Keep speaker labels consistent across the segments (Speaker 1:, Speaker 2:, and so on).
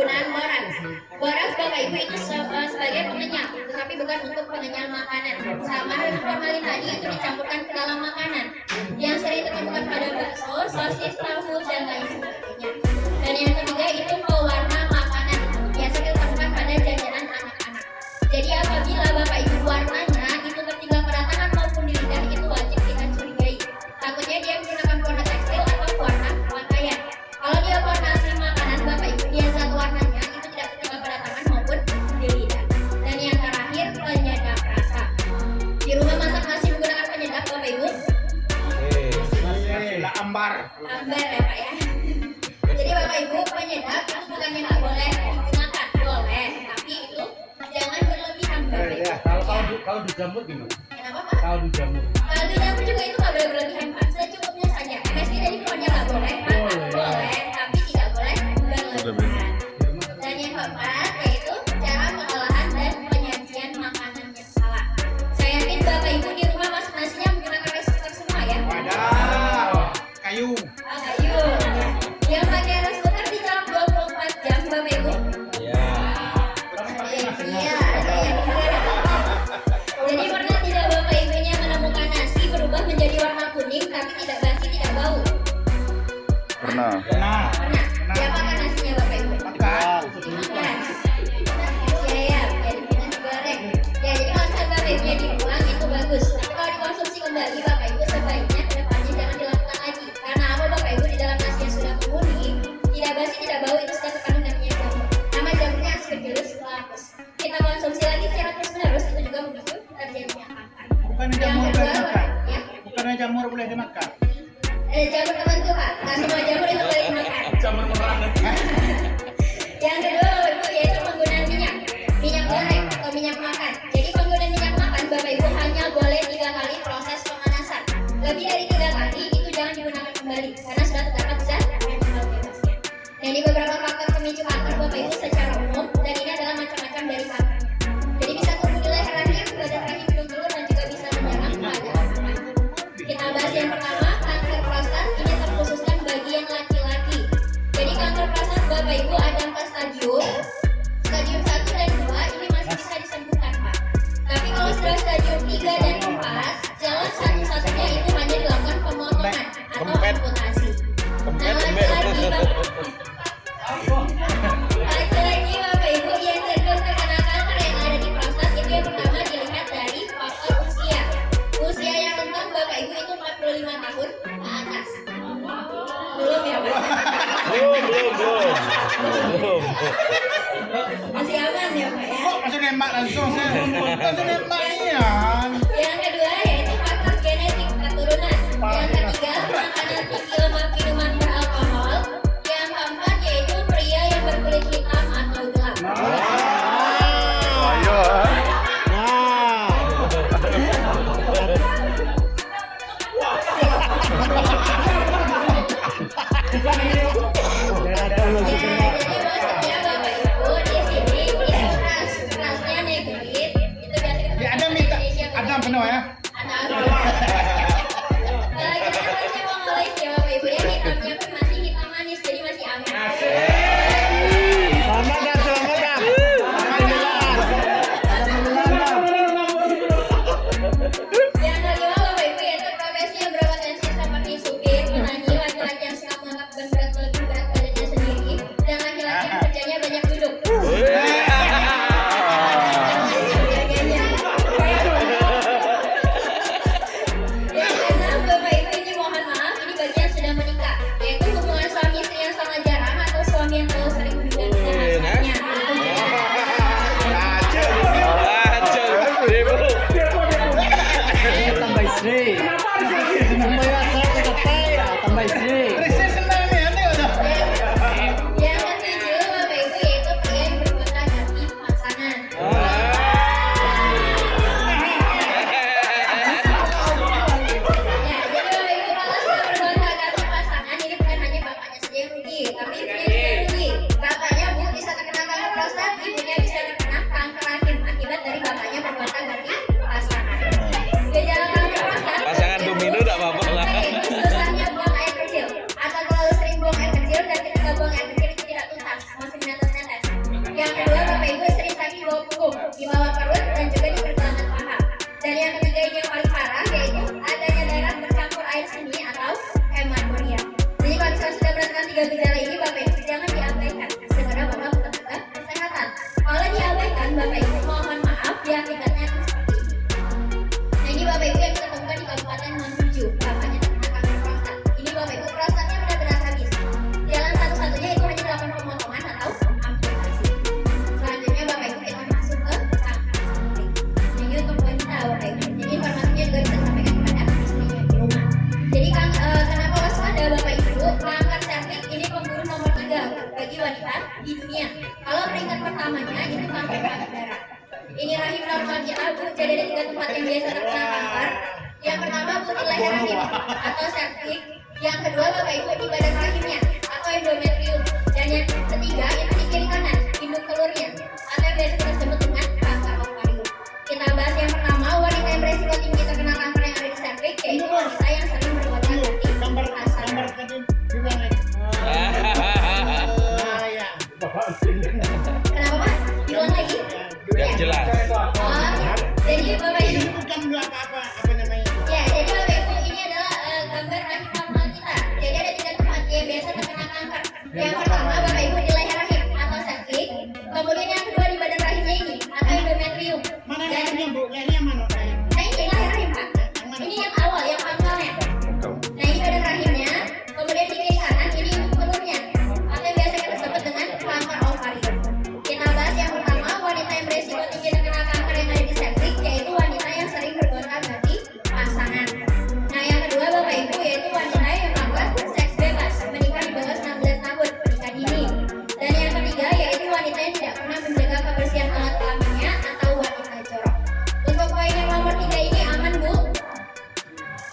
Speaker 1: penggunaan boraks. Boraks Bapak Ibu itu sebagai pengenyal, tetapi bukan untuk pengenyal makanan. Sama dengan formalin tadi itu dicampurkan ke dalam makanan yang sering ditemukan pada bakso, sosis, tahu, dan lain sebagainya. Dan yang ketiga itu pewarna makanan, biasa ditemukan pada jajanan anak-anak. Jadi apabila Bapak Ibu warnanya itu tertinggal pada tangan maupun di lidah, itu wajib kita curigai. Takutnya dia menggunakan warna tekstil atau warna pakaian. Kalau dia warna asli makanan, Bapak Ibu, dia zat warnanya itu tidak tertinggal pada tangan maupun di lidah. Dan yang terakhir penyedap rasa. Di rumah masak masih menggunakan penyedap Bapak Ibu?
Speaker 2: Ambar
Speaker 1: ya Pak ya. Jadi Bapak Ibu, penyedap itu bukannya nggak boleh digunakan, boleh, tapi itu jangan berlebihan Bapak Ibu.
Speaker 2: kalau dijamur gimana?
Speaker 1: Kenapa Pak?
Speaker 2: Kalau dijamur
Speaker 1: Kalau dijamur juga itu nggak boleh berlebihan Pak, secukupnya saja. MSG tadi pokoknya nggak boleh Pak, boleh, tapi tidak boleh berlebihan. Dan yang keempat yaitu cara pengolahan dan penyajian makanan yang salah. Saya yakin Bapak Ibu di rumah masing-masingnya menggunakan rice cooker semua ya.
Speaker 2: wadah kayu
Speaker 1: Kayu. Yang pakai rice cooker di dalam 24 jam Bapak Ibu. Iya, ada yang enggak. Jadi pernah tidak Bapak Ibunya menemukan nasi berubah menjadi warna kuning tapi tidak basi, tidak bau?
Speaker 3: Pernah.
Speaker 2: nah
Speaker 1: Pernah. Dia makan nasinya Bapak Ibu?
Speaker 2: makan
Speaker 1: Makan. Nasi ayam, jadi nasi goreng. Ya, jadi kalau misalnya Bapak Ibunya dibuang itu bagus. Tapi kalau dikonsumsi kembali Bapak Ibu sebaiknya kedepannya jangan dilakukan lagi. Karena apa Bapak Ibu, di dalam nasi yang sudah menguning, tidak basi, tidak bau, itu sudah terkandung namanya jamur. Nama jamurnya Aspergillus flavus. Kita konsumsi lagi secara terus-menerus itu juga memicu terjadinya kanker.
Speaker 2: bukannya
Speaker 1: Yang
Speaker 2: jamur
Speaker 1: kedua,
Speaker 2: boleh dimakan
Speaker 1: ya,
Speaker 2: bukannya jamur boleh dimakan
Speaker 1: jamur tertentu Pak. Nggak semua jamur itu boleh dimakan.
Speaker 2: jamur orang
Speaker 1: Yang kedua Bapak Ibu yaitu penggunaan minyak goreng atau minyak makan. Jadi penggunaan minyak makan Bapak Ibu hanya boleh 3 kali proses pemanasan. Lebih dari 3 kali itu jangan digunakan kembali karena sudah terdapat zat chemical bebasnya. Dan di beberapa faktor pemicu kanker Bapak Ibu secara umum, dan ini adalah macam-macam dari kankernya. Jadi bisa tumbuh di leher rahim, badan rahim, hidung telur, dan juga bisa menyerang pada anak. Kita bahas yang pertama, kanker prostat. Ini terkhususkan bagi yang laki-laki. Jadi kanker prostat Bapak Ibu ada 4 stadium. Stadium 1 dan 2 ini masih bisa disembuhkan Pak. Tapi kalau sudah stadium 3 dan 4, jalan satu-satunya itu hanya dilakukan pemotongan atau amputasi. Nah, laki-laki Bapak Ibu yang cenderung terkena kanker yang ada di prostat itu yang pertama dilihat dari faktor usia. Usia yang rentan Bapak Ibu itu 45 tahun ke atas. Belum ya Pak?
Speaker 3: Belum.
Speaker 1: Masih aman ya Pak ya?
Speaker 2: kok masih nembak langsung saya masih nembak ya
Speaker 1: Yang kedua yaitu faktor genetik keturunan. Yang ketiga makanan tinggi lemak, minuman beralkohol. Yang keempat yaitu pria yang berkulit hitam atau gelap.
Speaker 3: Ayo.
Speaker 1: Jadi maksudnya Bapak Ibu di sini itu rasnya negrit itu biasanya
Speaker 2: ya ada minta ada penuh ya
Speaker 1: ada apa? Kalau kita rasnya mau ngeles ya Bapak Ibu ya, hitamnya pun masih hitam manis jadi masih aman. Yang kelima Bapak Ibu yaitu profesi yang berpotensi seperti supir, penyanyi, laki-laki yang suka mengangkat beban berat melebihi berat badannya sendiri, dan laki-laki yang kerjanya banyak duduk. Yang keenam Bapak Ibu ini mohon maaf, ini bagi yang sudah menikah, yaitu hubungan suami istri yang sangat jarang atau suami yang terlalu sering meninggalkan nafkahnya.
Speaker 4: Tambah istri. Tambah istri.
Speaker 2: Rese senang nih nanti udah
Speaker 1: Yang ketujuh Bapak Ibu yaitu pria yang bergonta-ganti pasangan. Ya, jadi Bapak Ibu kalau sudah bergonta-ganti pasangan ini bukan hanya bapaknya saja yang rugi, tapi ibunya juga rugi. Bapaknya Bu bisa terkena kanker prostat, ibunya bisa terkena kanker rahim akibat dari bapaknya bergonta-ganti pasangan. Gejala kanker prostat.
Speaker 3: Pasangan domino enggak apa-apa lah.
Speaker 1: Susahnya buang air kecil atau terlalu sering buang air kecil dan ketika buang air kecil itu tidak tuntas, masih menetes-netes. Yang kedua, Bapak Ibu sering sakit di bawah punggung, di bawah perut, dan juga di pergelangan paha. Dan yang ketiga ini yang paling parah, yaitu adanya darah bercampur air seni atau hematoria. Jadi kalau misalnya sudah merasakan 3 gejala ini, Bapak Ibu jangan diabaikan. Segera bawa ke petugas kesehatan. Kalau diabaikan, Bapak Ibu mohon maaf, akibatnya akan seperti ini. Nah, ini Bapak Ibu yang kita temukan di Kabupaten Mamuju, bapaknya terkena kanker prostat. Ini Bapak Ibu prostatnya benar-benar habis. Jalan satu-satunya itu hanya dilakukan pemotongan atau amputasi. Selanjutnya Bapak Ibu kita masuk ke kanker cervix. Ini untuk wanita Bapak Ibu. Jadi informasinya juga bisa disampaikan kepada istrinya di rumah. Jadi kenapa waspada Bapak Ibu? Kanker cervix ini pembunuh nomor 3 bagi wanita di dunia. Kalau peringkat pertamanya itu kanker payudara. Ini rahim normal kita Bu, jadi ada 3 tempat yang biasa terkena kanker. Yang pertama Bu di leher rahim atau cervix. Yang kedua Bapak Ibu di badan rahimnya atau endometrium. Dan yang ketiga itu di kiri kanan, induk telurnya atau yang biasa kita sebut dengan kanker ovarium. Kita bahas yang pertama, wanita yang beresiko tinggi terkena kanker yang ada di cervix, yaitu wanita yang sering berhubungan di
Speaker 2: Gambar
Speaker 1: pasangan.
Speaker 2: tadi bilang nih. Ya.
Speaker 1: Kenapa Pak? Diulang lagi?
Speaker 3: Biar jelas.
Speaker 1: Oh, jadi Bapak Ibu.
Speaker 2: Ini bukan apa-apa, apa namanya?
Speaker 1: Ya, jadi Bapak Ibu ini adalah gambar rahim normal kita. Jadi ada 3 tempat yang biasa terkena kanker. Yang pertama Bapak Ibu di leher rahim atau cervix. Kemudian yang kedua di badan rahimnya ini atau endometrium.
Speaker 2: Mana
Speaker 1: Dan
Speaker 2: lehernya, Bu? Lehernya mana?
Speaker 1: nah ini leher rahim Pak. Ini yang awal, yang pangkalnya. Nah ini badan rahimnya. Kemudian di kiri kanan ini induk telurnya atau yang biasa kita sebut dengan kanker ovarium. Kita bahas yang pertama, wanita yang beresiko tinggi terkena kanker yang ada di cervix, yaitu wanita yang sering bergonta-ganti pasangan. Nah yang kedua Bapak Ibu yaitu wanita yang melakukan seks bebas, menikah di bawah 16 tahun, menikah dini. Dan yang ketiga yaitu wanita yang tidak pernah menjaga kebersihan alat kelaminnya atau wanita jorok. Untuk poin yang nomor 3 ini aman Bu?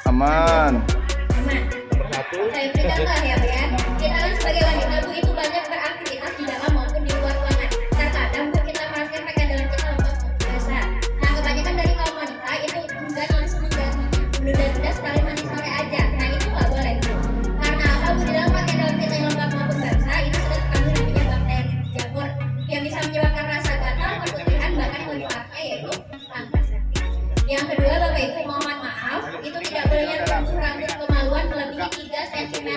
Speaker 3: Aman.
Speaker 1: Aman.
Speaker 3: Nomor 1.
Speaker 1: Saya beri contoh ya Bu ya. Kita kan sebagai wanita Bu itu banyak beraktivitas di dalam maupun di luar ruangan. Terkadang Bu kita merasakan pakaian dalam kita lembab maupun basah. Nah kebanyakan dari kaum wanita itu enggan langsung mengganti, menunda-nunda sekali mandi sore aja. Nah itu nggak boleh Bu. Karena apa Bu? Di dalam pakaian dalam kita yang lembab maupun basah itu sudah terkandung namanya bakteri jamur yang bisa menyebabkan rasa gatal, keputihan, bahkan yang lebih parahnya yaitu kanker cervix. Yang kedua Bapak Ibu mohon maaf, itu tidak bolehnya tumbuh rambut kemaluan melebihi 3 cm.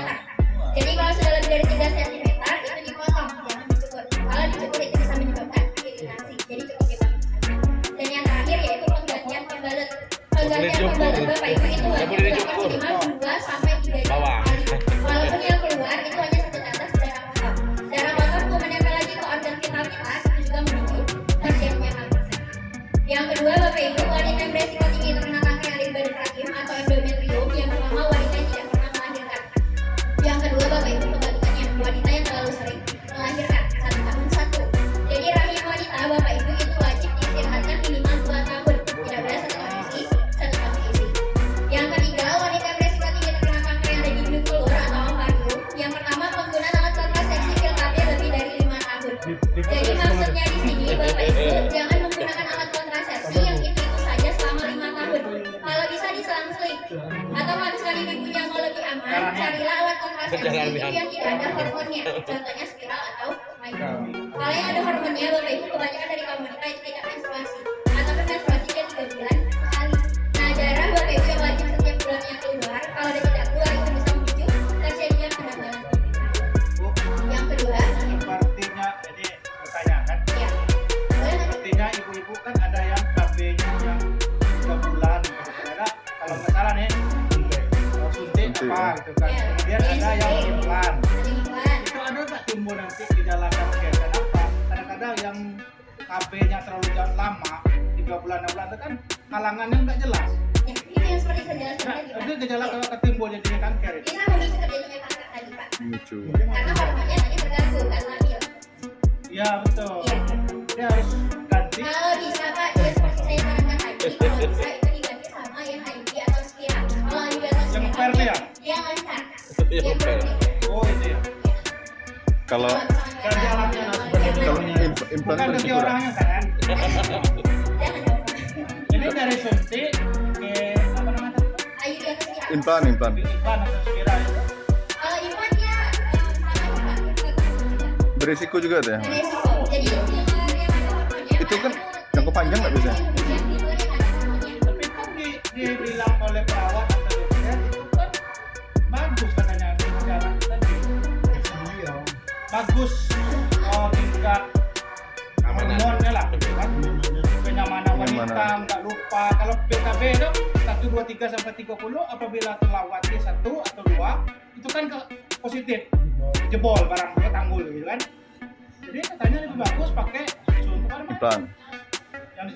Speaker 1: Jadi kalau sudah lebih dari 3 cm itu dipotong, jangan dicukur. Kalau dicukur itu bisa menyebabkan iritasi. Jadi cukup dipotong saja. Dan yang terakhir yaitu penggantian pembalut. Penggantian pembalut Bapak Ibu itu
Speaker 3: Nggak
Speaker 1: hanya
Speaker 3: boleh
Speaker 1: dilakukan
Speaker 3: dicukur.
Speaker 1: minimal 2 sampai 3
Speaker 3: Bawah.
Speaker 1: kali. Walaupun yang keluar itu hanya 1 tetes darah kotor. Darah kotor itu menempel lagi ke organ vital kita, itu juga memicu terjadinya kanker cervix. Yang kedua Bapak Ibu, wanita yang beresiko tinggi terkena kanker yang ada di badan rahim atau endometrium. Yang pertama wanita yang tidak pernah melahirkan. Yang kedua Bapak Ibu kebalikannya, wanita yang terlalu sering melahirkan 1 tahun 1. Jadi rahim wanita Bapak Ibu itu wajib diistirahatkan minimal 2 tahun. Tidak boleh 1 tahun isi, 1 tahun isi. Yang ketiga wanita yang beresiko tinggi terkena kanker yang ada di induk telur atau ovarium. Yang pertama penggunaan alat kontrasepsi PIL-KB lebih dari 5 tahun. Jadi maksudnya di sini Bapak Ibu jangan menggunakan alat kontrasepsi yang itu saja selama 5 tahun. Kalau bisa diselang-seling. Atau kalau misalnya ibunya mau lebih aman, carilah alat kontrasepsi itu yang tidak ada hormonnya. Contohnya spiral atau micro. Kalau yang ada hormonnya Bapak Ibu kebanyakan dari kaum wanita itu tidak menstruasi atau menstruasi dia 3 bulan sekali. Nah darah Bapak Ibu yang wajib setiap bulannya keluar. Kalau dia tidak keluar itu bisa memicu terjadinya penambahan. Yang kedua,
Speaker 2: Artinya, jadi pertanyaan.
Speaker 1: ya boleh nanti.
Speaker 2: Artinya ibu-ibu kan ada yang KB-nya yang 3 bulan gitu. Ada kalau nggak salah nih suntik apa gitu kan.
Speaker 1: Ya.
Speaker 2: Kemudian ada yang implan.
Speaker 1: Ada iklan.
Speaker 2: Itu ada nggak timbul nanti gejala kanker? Kenapa? Kadang-kadang yang KB-nya terlalu lama 3 bulan 6 bulan itu kan halangannya nggak jelas.
Speaker 1: Ya, itu yang seperti saya jelaskan
Speaker 2: Nah,
Speaker 1: tadi Pak.
Speaker 2: itu gejala ketimbul jadinya kanker itu.
Speaker 1: Bisa memicu terjadinya kanker tadi Pak.
Speaker 3: Lucu.
Speaker 1: Karena hormonnya tadi terganggu, nggak stabil.
Speaker 2: Iya betul.
Speaker 1: Iya.
Speaker 2: Dia harus ganti.
Speaker 1: Kalau bisa Pak, ya seperti saya sarankan tadi, kalau bisa itu diganti sama yang IUD atau spiral. Kalau IUD atau
Speaker 2: Yang
Speaker 1: spiral,
Speaker 2: per ya?
Speaker 1: yang lancar.
Speaker 3: Yang
Speaker 1: Yang
Speaker 3: per.
Speaker 1: berarti.
Speaker 2: Oh itu ya.
Speaker 3: Kalau
Speaker 2: Ganti alatnya harus berbeda.
Speaker 3: kalau implan
Speaker 2: Bukan ganti
Speaker 3: begitu lah.
Speaker 2: orangnya kan.
Speaker 1: Jangan dong.
Speaker 2: Ini dari suntik ke apa namanya?
Speaker 1: IUD atau spiral.
Speaker 3: Implan.
Speaker 2: Implan atau spiral itu.
Speaker 1: Kalau implan ya sama Pak.
Speaker 3: berisiko juga tuh ya.
Speaker 1: beresiko. Jadi di luar yang ada hormonnya,
Speaker 3: Itu kan jangka panjang nggak bisa?
Speaker 2: Tapi kan dibilang oleh perawat atau dokter itu kan bagus katanya jalan tadi. Bagus tingkat hormonnya lah, gitu kan. Kenyamanan wanita nggak lupa. Kalau PKB itu 1, 2, 3 sampai 30 apabila terlewati 1 atau 2 itu kan positif jebol barang tanggul gitu kan. Jadi katanya lebih bagus pakai susu untuk hormon.
Speaker 3: Implan.
Speaker 2: Yang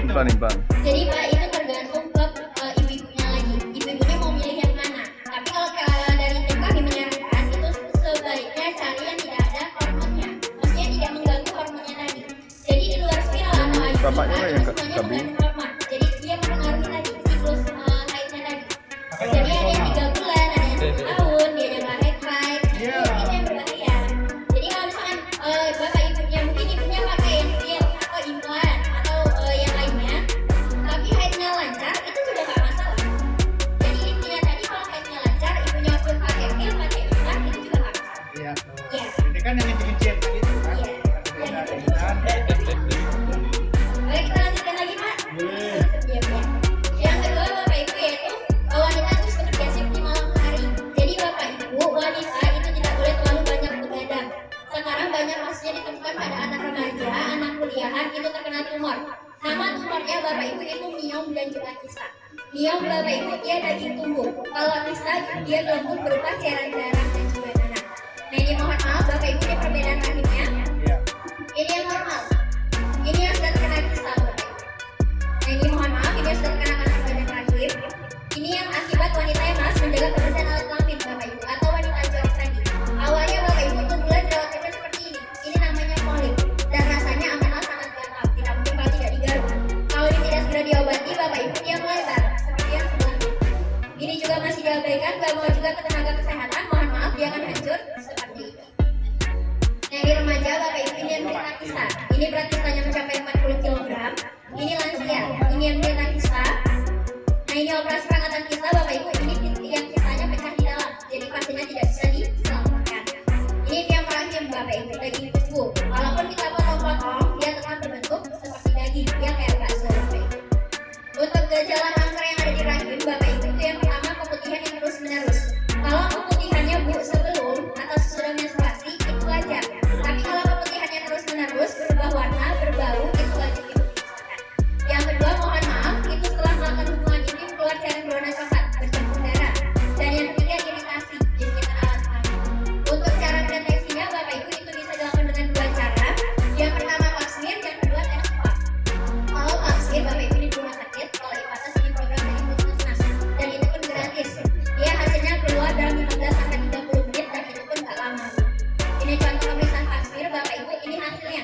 Speaker 2: itu.
Speaker 3: Implan.
Speaker 1: Jadi Pak itu tergantung ke ibu-ibunya lagi. Ibu-ibunya mau milih yang mana. Tapi kalau dari tim kami menyarankan itu sebaiknya cari yang tidak ada hormonnya. Maksudnya tidak mengganggu hormonnya tadi. Jadi di luar spiral atau IUI
Speaker 3: Bapaknya
Speaker 1: itu
Speaker 3: yang
Speaker 1: semuanya
Speaker 3: kami.
Speaker 1: mengandung hormon. Jadi dia mempengaruhi tadi siklus haidnya tadi.
Speaker 2: Kalau
Speaker 1: Jadi ada yang
Speaker 2: hormonal.
Speaker 1: 3 bulan, ada yang 1 tahun, dia ada nggak haid.
Speaker 2: Iya.
Speaker 1: Itu yang berbahaya. Jadi kalau misalkan bapak ibunya mungkin ibunya pakai yang pil atau implan atau yang lainnya, tapi haidnya lancar itu sudah nggak masalah. Jadi intinya tadi kalau haidnya lancar, ibunya pun pakai pil, pakai implan itu juga nggak masalah.
Speaker 2: Iya.
Speaker 1: Iya.
Speaker 2: Ini kan yang kecil tadi itu kan.
Speaker 1: Iya. Baik, kita lanjutkan lagi Pak.
Speaker 4: Boleh.
Speaker 1: Iya, Pak. Yang kedua Bapak Ibu yaitu wanita itu harus bekerja shift di malam hari. Jadi Bapak Ibu wanita itu tidak boleh terlalu banyak begadang. Sekarang banyak kasusnya ditemukan pada anak remaja, anak kuliahan itu terkena tumor. Nama tumornya Bapak Ibu itu miom dan juga kista. Miom Bapak Ibu dia daging tumbuh. Kalau kista dia gabung berupa cairan darah dan juga nanah. Nah ini mohon maaf Bapak Ibu ini perbedaan rahimnya.
Speaker 2: Iya.
Speaker 1: Ini yang normal. Ini yang sudah terkena kista Bapak Ibu. Nah ini mohon maaf ini yang sudah terkena kanker pada rahim. Ini yang akibat wanita yang malas menjaga kebersihan alat kelamin Bapak Ibu atau wanita jorok tadi. Awalnya Bapak Ibu tumbuhan jerawat kecil seperti ini. Ini namanya polip dan rasanya amatlah sangat gatal. Tidak mungkin kalau tidak digaruk. Kalau ini tidak segera diobati Bapak Ibu dia melebar seperti yang sebelumnya. Ini juga masih diabaikan, gak mau juga ke tenaga kesehatan. Mohon maaf dia akan hancur seperti ini. Nah ini remaja Bapak Ibu ini yang menderita kista. Ini berat kistanya mencapai 40 kg. Ini lansia. Ini yang menderita kista. Nah ini operasi pengangkatan kista Bapak Ibu. Ini yang kistanya pecah di dalam. Jadi pasiennya tidak bisa diselamatkan. Ini tiang rahim Bapak Ibu daging tumbuh. Walaupun kita potong-potong dia tetap berbentuk seperti daging. Dia kayak bakso Bapak Ibu. Untuk gejala kanker yang ada di rahim Bapak Ibu itu yang pertama keputihan yang terus menerus. Kalau keputihannya Bu sebelum atau sesudah menstruasi itu wajar. Tapi kalau keputihannya terus menerus berubah warna, berbau itu wajib diperiksakan. Yang kedua mohon maaf itu setelah melakukan hubungan intim keluar cairan berwarna coklat bercampur darah. Dan yang ketiga iritasi di sekitar alat kelamin. Untuk cara mendeteksinya Bapak Ibu itu bisa dilakukan dengan 2 cara. Yang pertama pap smear, yang kedua tes swab. Kalau pap smear Bapak Ibu di rumah sakit, kalau IPATAS ini program dari Puskesmas dan itu pun gratis. Dia hasilnya keluar dalam 15 sampai 30 menit dan itu pun nggak lama. Ini contoh pemeriksaan pap smear Bapak Ibu, ini hasilnya.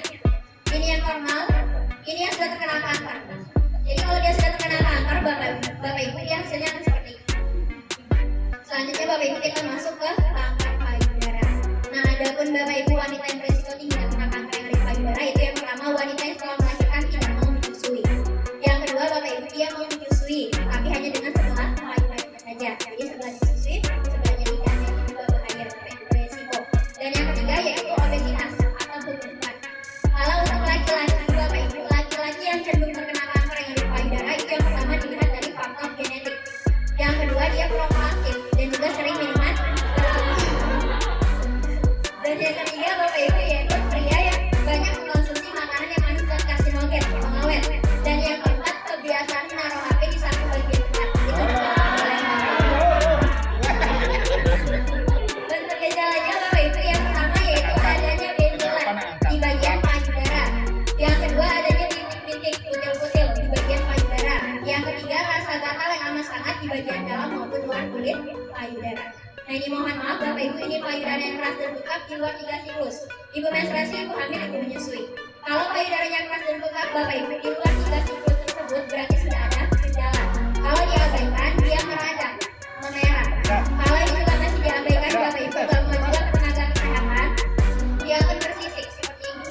Speaker 1: Ini yang normal, ini yang sudah terkena kanker. Jadi kalau dia sudah terkena kanker Bapak Ibu dia hasilnya akan seperti ini. Selanjutnya Bapak Ibu kita masuk ke kanker payudara. Nah adapun Bapak Ibu wanita yang berisiko tinggi terkena kanker yang ada di payudara itu yang pertama wanita yang setelah melahirkan tidak mau menyusui. Yang kedua Bapak Ibu dia mau menyusui tapi hanya dengan sebelah payudara saja. Jadi sebelah disusui, sebelahnya tidak. Itu juga bahaya Bapak Ibu berisiko. Dan yang ketiga yaitu obesitas atau beban. Kalau untuk laki-laki Bapak Ibu laki-laki yang cenderung terkena kanker yang ada di payudara itu yang pertama dilihat dari faktor genetik. Yang kedua dia proaktif dan juga sering minuman beralkohol. Dan yang ketiga Bapak Ibu yaitu pria yang banyak mengkonsumsi makanan yang manis dan karsinogen, pengawet. Dan yang keempat kebiasaan menaruh HP di satu bagian berat. Itu juga boleh. Bentuk gejalanya Bapak Ibu yang pertama yaitu adanya benjolan di bagian payudara. Yang kedua adanya bintik-bintik putil-putil di bagian payudara. Yang ketiga rasa gatal yang amat sangat di bagian dalam maupun luar kulit payudara. Nah ini mohon maaf Bapak Ibu ini payudara yang keras dan bengkak di luar 3 siklus. Ibu menstruasi, ibu hamil, ibu menyusui. Kalau payudaranya keras dan bengkak Bapak Ibu di luar 3 siklus tersebut berarti sudah ada gejala. Kalau diabaikan dia meradang, memerah. Kalau ini juga masih diabaikan Bapak Ibu gak mau juga ke tenaga kesehatan dia akan bersisik seperti ini.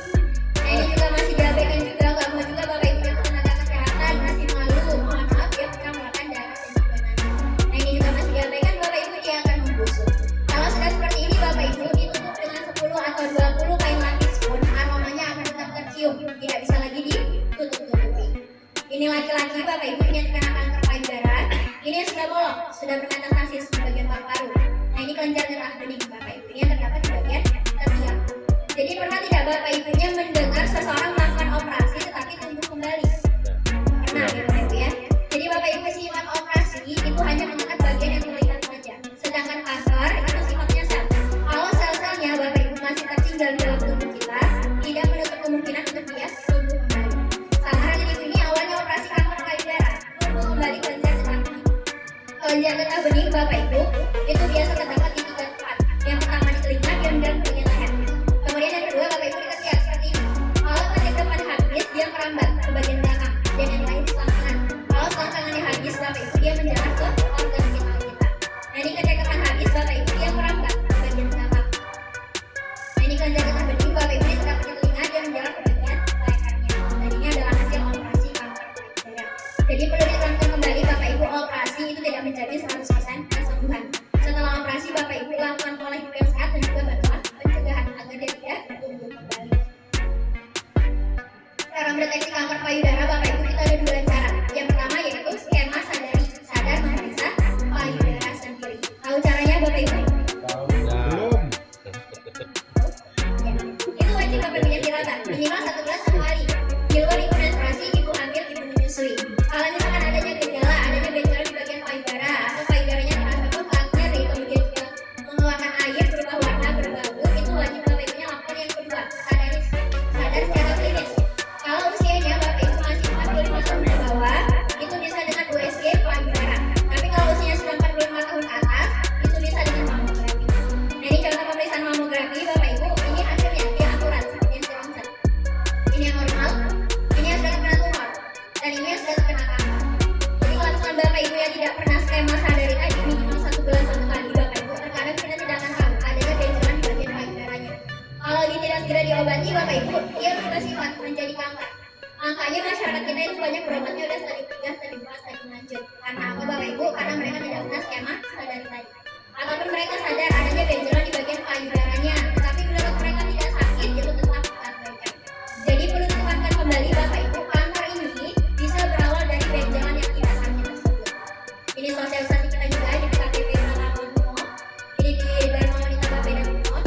Speaker 1: Nah ini juga masih diabaikan juga gak mau juga Bapak Ibu ke tenaga kesehatan masih malu. Mohon maaf dia pernah melakukan darah dan juga nanah. Nah ini juga masih diabaikan Bapak Ibu dia akan membusuk. Kalau sudah seperti ini Bapak Ibu ditutup dengan 10 atau 20 kain Ini laki-laki Bapak Ibu ini yang terkena kanker payudara. Ini yang sudah bolong, sudah bermetastasis di bagian paru-paru. Nah ini kelenjar getah bening Bapak Ibu ini yang terdapat di bagian ketiak. Jadi pernah tidak Bapak Ibunya mendengar seseorang melakukan operasi tetapi tumbuh kembali? Pernah ya Bapak Ibu ya. Jadi Bapak Ibu sifat operasi itu hanya mengangkat bagian yang terlihat saja. Sedangkan kanker itu sifatnya sel. Kalau sel-selnya Bapak Ibu masih tertinggal di dalam tubuh kita, tidak menutup kemungkinan untuk dia tumbuh kembali. Sama halnya di sini awalnya operasi kanker payudara, tumbuh kembali kelenjar getah bening. Kelenjar getah bening Bapak Ibu itu biasa terdapat di 3 tempat. Yang pertama di telinga, kemudian bagian leher. Kemudian yang kedua Bapak Ibu di ketiak seperti ini. Kalau bagian depan habis dia merambat ke bagian belakang dan yang lain di selangkangan. Kalau selangkangannya habis Bapak Ibu dia menjalar ke organ vital kita. Nah ini ketika depan habis Bapak Ibu dia merambat ke bagian belakang. Nah ini kelenjar getah bening Bapak Ibu ini terdapat di telinga dia menjalar ke bagian lehernya. Dan ini adalah hasil operasi kanker payudara. Jadi perlu diterangkan kembali Bapak Ibu operasi itu tidak menjadi 100% kesembuhan. Setelah operasi Bapak Ibu lakukan pola hidup yang sehat dan juga bantuan pencegahan agar dia tidak tumbuh kembali. Cara mendeteksi kanker payudara Bapak Ibu kita ada 2 cara. Yang pertama yaitu skema sadari, sadar memeriksa payudara sendiri. Tahu caranya Bapak Ibu?
Speaker 4: Belum.
Speaker 1: Ya. Itu wajib Bapak Ibu diraba minimal 1 bulan 1 hari. Di luar ibu menstruasi, ibu hamil, ibu menyusui. Kalau misalkan adanya gejala, adanya benjolan di bagian payudara atau payudaranya terasa bengkak, nyeri, kemudian juga mengeluarkan air berubah warna, berbau, itu wajib Bapak Ibunya lakukan yang kedua, sadar secara klinis. Kalau usianya Bapak Ibu masih 45 tahun ke bawah, itu bisa dengan USG payudara. Tapi kalau usianya sudah 45 tahun ke atas, itu bisa dengan mamografi. Nah ini contoh pemeriksaan mamografi Bapak Ibu, ini hasilnya dia akurat seperti yang saya lihat. Ini yang normal, ini yang sudah terkena tumor, dan ini yang sudah terkena kanker. Jadi kalau misalkan Bapak Ibu yang tidak pernah skema sadari tadi minimal 1 bulan 1 kali Bapak Ibu, terkadang kita tidak akan tahu adanya benjolan di bagian payudaranya. Kalau ini tidak segera diobati Bapak Ibu, dia berubah sifat menjadi kanker. Makanya masyarakat kita itu banyak berobatnya udah stadium 3, stadium 4, stadium lanjut. Karena apa Bapak Ibu? Karena mereka tidak pernah skema sadari tadi. Ataupun mereka sadar adanya benjolan di bagian payudaranya, tetapi menurut mereka tidak sakit, itu tetap terabaikan. Jadi perlu ditekankan kembali Bapak Ibu, kanker ini bisa berawal dari benjolan yang tidak sakit tersebut. Ini sosialisasi kita juga di KPP Malawan Kuno, ini di Dharma Wanita Bapeda Kuno,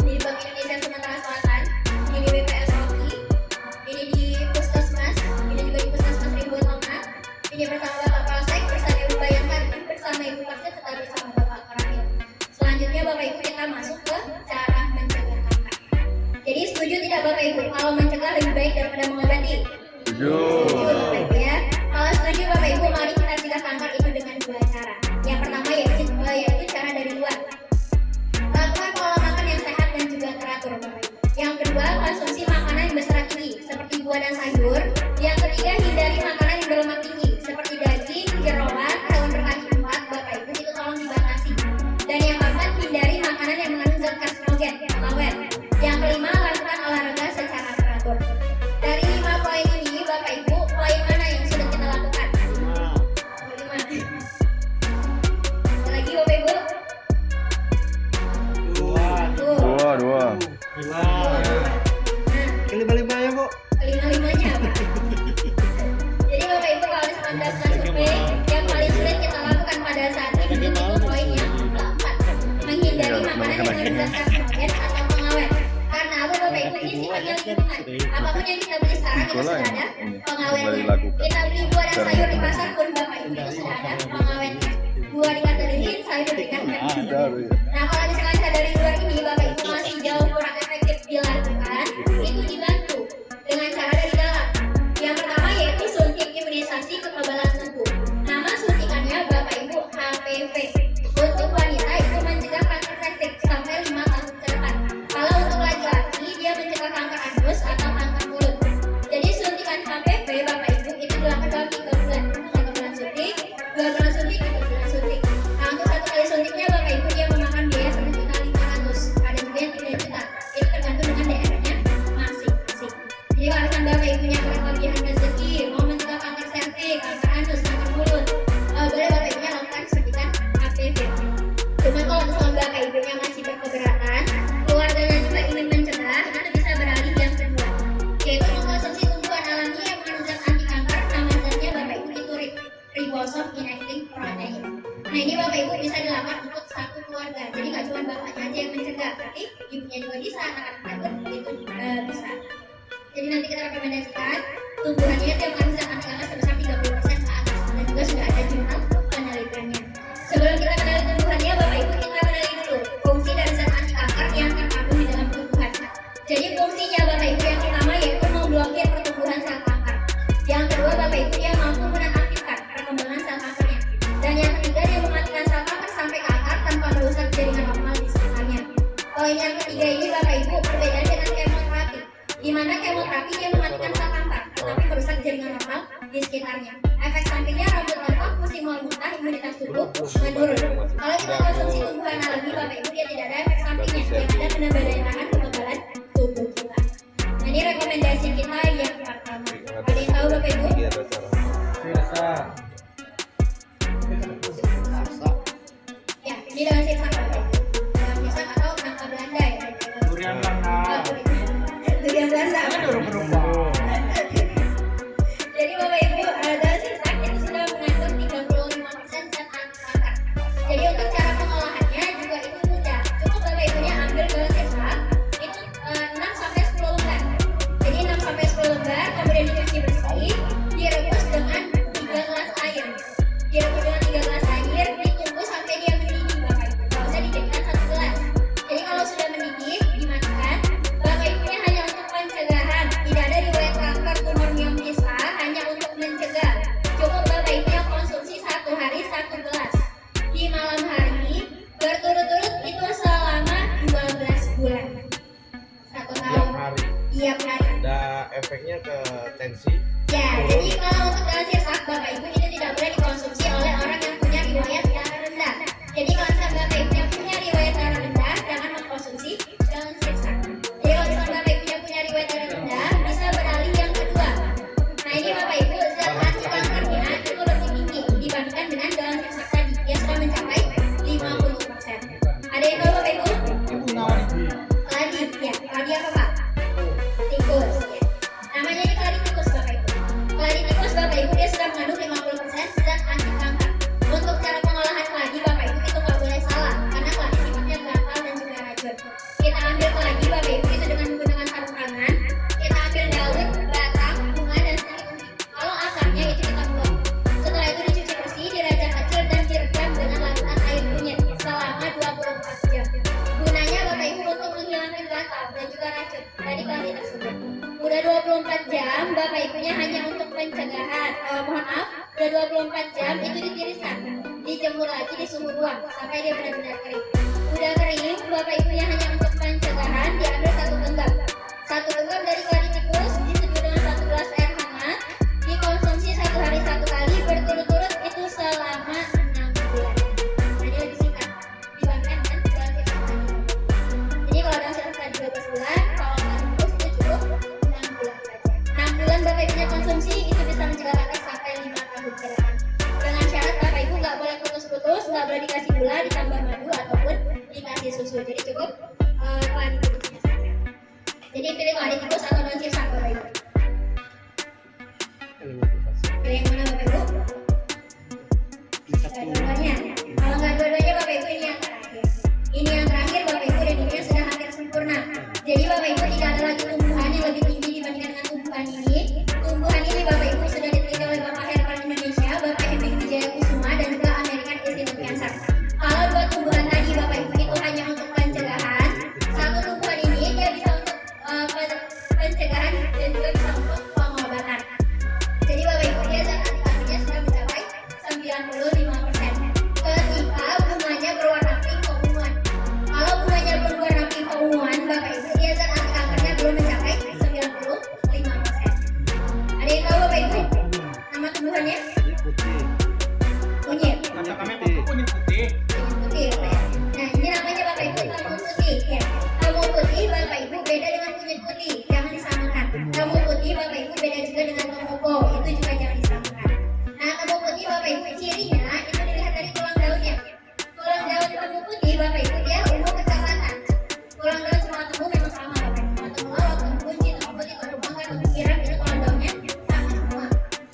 Speaker 1: ini di Bank Indonesia Sumatera Selatan, ini di BPS Rocky, ini di Puskesmas, ini juga di Puskesmas Ribuan Longna, ini bersama Bapak Polsek, bersama Ibu Bayangkari, bersama Ibu Pasir, serta bersama Bapak Koramil. Selanjutnya Bapak Ibu kita masuk ke cara mencegah kanker. Jadi setuju tidak Bapak Ibu kalau mencegah lebih baik daripada mengobati?
Speaker 3: Setuju.
Speaker 1: Setuju Bapak Ibu ya. Kalau setuju Bapak Ibu mari kita cegah kanker itu dengan 2 cara. Yang pertama yaitu cara dari luar. Lakukan pola makan yang sehat dan juga teratur Bapak Ibu. Yang kedua konsumsi makanan yang berserat tinggi seperti buah dan sayur. Yang ketiga hindari makanan yang berlemak tinggi seperti daging, jeroan, hewan berkaki 4 Bapak Ibu itu tolong dibatasi. Dan yang keempat hindari makanan yang mengandung zat karsinogen (lawet). Yang kelima lakukan olahraga secara teratur. Dari 5 poin ini Bapak Ibu, poin mana yang sudah kita lakukan? 5. Ada lagi Bapak Ibu?
Speaker 3: Dua.
Speaker 1: Nah,
Speaker 4: Kelima-limanya Bu.
Speaker 1: kelima-limanya apa? Jadi Bapak Ibu kalau misalkan daftar survei yang paling sulit kita lakukan pada saat ini itu poin yang keempat, menghindari makanan yang mengandung zat karsinogen atau pengawet. Karena apa Bapak Ibu ini sifatnya lingkungan. Apapun yang kita beli sekarang itu sudah ada pengawetnya. Kita beli buah dan sayur di pasar pun Bapak Ibu itu sudah ada pengawetnya. Buah dikatakan sayur dikatakan. Nah kalau misalkan kita dari luar ini Bapak Ibu masih jauh kurang efektif dilakukan, itu dibantu dengan cara dari dalam. Yang pertama yaitu suntik imunisasi kekebalan tubuh. Nama suntikannya Bapak Ibu HPV. Untuk wanita itu mencegah kanker testis sampai 5 tahun ke depan. Kalau untuk laki-laki dia mencegah kanker anus atau kanker mulut. Jadi suntikan HPV Bapak Ibu itu dilakukan dalam 3 bulan. 1 bulan suntik, 2 bulan suntik, 3 bulan suntik. Nah untuk 1 kali suntiknya Bapak Ibu dia memakan biaya 1.500.000. Ada juga yang 3 juta. Itu tergantung dengan daerahnya nanti kita rekomendasikan tumbuhannya itu yang menghasilkan anti kanker sebesar 30% ke atas, dan juga sudah ada jurnal penelitiannya. Sebelum kita kenali tumbuhannya, Bapak Ibu kita kenali dulu fungsi dari zat anti kanker yang terkandung di dalam tumbuhan. Jadi fungsinya Bapak Ibu yang pertama yaitu memblokir pertumbuhan sel kanker. Yang kedua Bapak Ibu dia mampu menonaktifkan perkembangan sel kankernya. Dan yang ketiga dia mematikan sel kanker sampai ke akar tanpa merusak jaringan normal di sekitarnya. Poin yang ketiga ini Bapak Ibu berbeda dengan kemoterapi, di mana kemoterapi dia mematikan sel kanker tetapi merusak jaringan normal di sekitarnya. Efek sampingnya rambut rontok, musim mual muntah, imunitas tubuh menurun. Kalau kita konsumsi tumbuhan alami Bapak Ibu dia tidak ada efek sampingnya, yang ada penambah daya tahan kekebalan tubuh kita. Nah, ini rekomendasi kita yang pertama. Ada yang tahu Bapak Ibu?
Speaker 4: Biasa.
Speaker 1: Ya, ini daun sirsak Bapak Ibu. Daun sirsak atau nangka Belanda ya.
Speaker 2: Durian Belanda.
Speaker 1: Durian Belanda.
Speaker 2: Ada berubah.
Speaker 1: Jadi Bapak Ibu, daun sirsak itu sudah mengandung 35% zat anti kanker. Jadi untuk cara pengolahannya juga itu mudah. Cukup Bapak Ibunya ambil daun sirsak itu 6-10 lembar. Jadi 6-10 lembar, kemudian dicuci bersih, direbus dengan 3 gelas air. Direbus dengan 3 gelas air, ditunggu sampai dia mendidih Bapak Ibu. Kalau usah dijadikan 1 gelas. Jadi kalau sudah mendidih, dimakan. Bapak Ibunya hanya untuk pencegahan, tidak ada riwayat kanker tumor miom kista, hanya untuk mencegah. Cukup Bapak Ibunya konsumsi 1 hari 1 gelas. Di malam hari, berturut-turut itu selama 12 bulan. 1 tahun.
Speaker 4: Tiap hari.
Speaker 1: Tiap hari.
Speaker 4: Ada efeknya ke tensi.
Speaker 1: Ya, jadi kalau untuk daun sirsak Bapak Ibu itu tidak boleh dikonsumsi oleh orang yang punya riwayat darah rendah. Jadi kalau misalnya Bapak Ibu yang punya riwayat darah rendah, jangan mengkonsumsi daun sirsak. Jadi kalau misalnya Bapak Ibu yang punya riwayat darah rendah, bisa beralih yang kedua. Nah ini Bapak Ibu zat anti kankernya itu lebih tinggi dibandingkan dengan daun sirsak tadi. Dia sudah mencapai 50%. Ada yang tahu Bapak Ibu?
Speaker 2: Ibu nawan itu.
Speaker 1: Keladi, ya. Keladi apa Pak? Tikus, ya. Namanya ini keladi tikus Bapak Ibu. Keladi tikus Bapak Ibu dia sudah mengandung 50% zat anti kanker. Untuk cara pengolahan keladi Bapak Ibu itu nggak boleh salah, karena keladi sifatnya gatal dan juga racun. Kita ambil keladi Bapak Ibu itu dengan menggunakan sarung tangan. Kita ambil daun, batang, bunga dan selimut. Kalau akarnya itu kita buang. Setelah itu dicuci bersih, dirajang kecil dan direndam dengan larutan air kunyit selama 24 jam. Gunanya Bapak Ibu untuk menghilangkan gatal dan juga racun dari keladi tersebut. Udah 24 jam, Bapak Ibunya hanya untuk pencegahan. Mohon maaf, udah 24 jam itu ditiriskan, dijemur lagi di suhu ruang sampai dia benar-benar kering. Udah kering, Bapak Ibunya hanya untuk pencegahan, diambil 1 genggam. 1 genggam dari keladi tikus diseduh dengan 1 gelas air hangat, dikonsumsi 1 hari 1 kali berturut-turut itu selama 6 bulan. Nah, ini lebih singkat dibandingkan dengan daun sirsak tadi. Jadi kalau daun sirsak tadi 12 bulan, kalau keladi tikus itu cukup 6 bulan saja. 6 bulan Bapak Ibunya konsumsi itu bisa mencegah kanker sampai 5 tahun ke depan. Dengan syarat Bapak Ibu nggak boleh putus-putus, nggak boleh dikasih gula, ditambah madu ataupun dikasih susu. Jadi cukup keladi tikusnya saja. Jadi pilih keladi tikus atau daun sirsak Bapak Ibu. Pilih yang mana Bapak Ibu? Dua-duanya. Kalau nggak dua-duanya Bapak Ibu ini yang terakhir. Ini yang terakhir Bapak Ibu dan ini sudah hampir sempurna. Jadi Bapak Ibu tidak ada lagi tumbuhan yang lebih tinggi dibandingkan dengan tumbuhan ini. Tumbuhan ini Bapak Ibu sudah diteliti oleh Bapak Herbal Indonesia, Bapak Henry Wijaya Kusuma dan juga American Institute Cancer. Kalau 2 tumbuhan tadi Bapak Ibu itu hanya untuk pencegahan, 1 tumbuhan ini dia bisa untuk pencegahan dan juga bisa untuk pengobatan. Jadi Bapak Ibu dia zat anti kankernya sudah mencapai 95%. Ketika bunganya berwarna pink keunguan. Kalau bunganya berwarna pink keunguan, Bapak Ibu dia zat anti kankernya belum mencapai 95%. Ada yang tahu Bapak Ibu? Nama tumbuhannya?
Speaker 4: Putih.
Speaker 1: Kunyit.
Speaker 2: Kata kami pakai kunyit putih.
Speaker 1: Kunyit putih ya Pak ya. Nah ini namanya Bapak Ibu tamu putih ya. Tamu putih Bapak Ibu beda dengan kunyit putih, jangan disamakan. Tamu putih Bapak Ibu beda juga dengan tomoko, itu juga jangan disamakan. Nah tamu putih Bapak Ibu cirinya itu dilihat dari tulang daunnya. Tulang daun tamu putih Bapak Ibu dia ungu kecoklatan. Tulang daun semua tumbuh memang sama Bapak Ibu. Tamu lawak, tamu kunci, tamu putih, tamu bangga, tamu kirap itu tulang daunnya sama semua.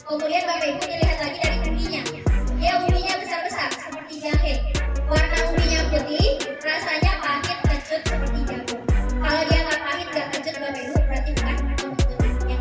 Speaker 1: Kemudian Bapak Ibu dilihat lagi dari umbinya. Dia umbinya besar-besar seperti jahe. Warna umbinya putih, rasanya pahit kecut seperti jagung. Kalau dia nggak pahit nggak kecut Bapak Ibu berarti bukan tamu putih.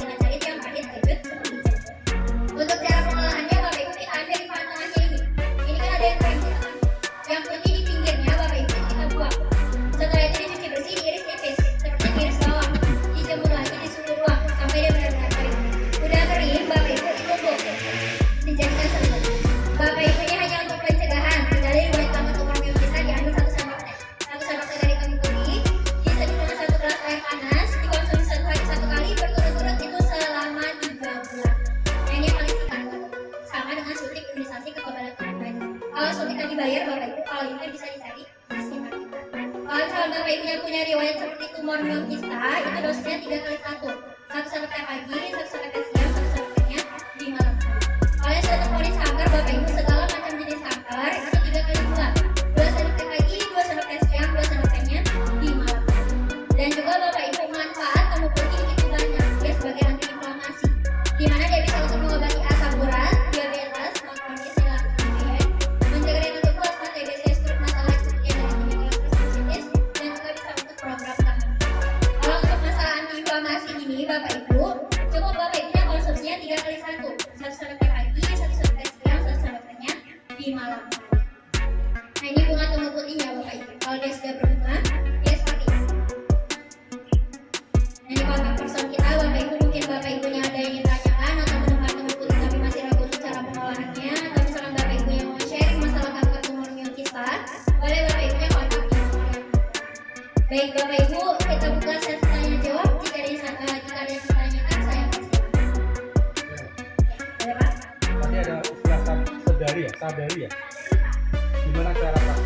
Speaker 1: tumor kista itu dosisnya 3 kali 1. Satu serepnya pagi, satu serepnya siang, satu serepnya di malam hari. Oleh suatu polis kanker, Bapak Ibu, segala macam jenis kanker itu 3 kali 2. 2 serepnya pagi, 2 serepnya siang, 2 serepnya di malam hari. Dan juga Bapak Ibu, manfaat kamu putih itu banyak. Dia sebagai antiinflamasi, di mana dia bisa untuk mengobati asam urat, diabetes, kronis, diabetes, menjaga daya tahan tubuh, asma, TBC, stroke, masalah jantung, dan sinusitis, dan juga bisa untuk program tahan. Kalau untuk masalah antiinflamasi ini, Bapak Ibu, cukup Bapak Ibunya konsumsinya 3 kali 1. Satu serepnya pagi, satu serepnya siang, satu serepnya di malam hari. Nah, ini bunga tumbuh putihnya Bapak Ibu. Kalau dia sudah berbunga, dia seperti ini. Nah, ini kontak person kita, Bapak Ibu. Mungkin Bapak Ibunya ada yang ingin tanyakan atau menemukan tumbuh putih tapi masih ragu untuk cara pengolahannya, atau misalkan Bapak Ibu yang mau sharing masalah kanker tumor kista, boleh Bapak Ibunya kontak di nomor yang ada. Baik Bapak Ibu, kita buka sesi tanya jawab. Jika ada yang ditanyakan, saya persilakan. Ya, boleh Pak?
Speaker 4: Tadi ada istilah sadari ya, gimana cara Pak?